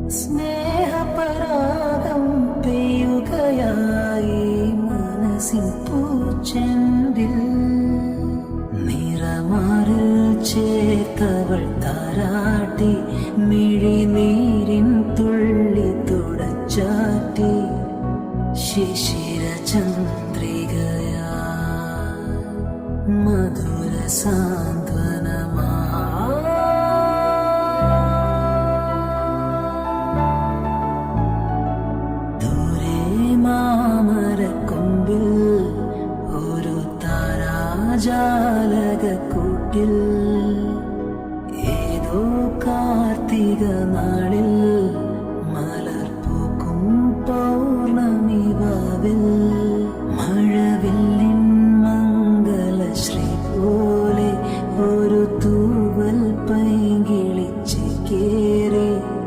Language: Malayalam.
സ്നേഹപരാഗം പെയ്യുകയായി മനസ്സിൻ പൂച്ചെണ്ടിൽ. നിറമാറിൽ ചേർത്തവൾ താരാട്ടി മിഴിനീരിൻ തുള്ളി തുടച്ചാട്ടി. ശിശിര ചന്ദ്രികയാ മധുര സാന്ത്വനമാ. ദൂരെ മാമരക്കൊമ്പിൽ ഒരു താരാജാലക കൂട്ടിൽ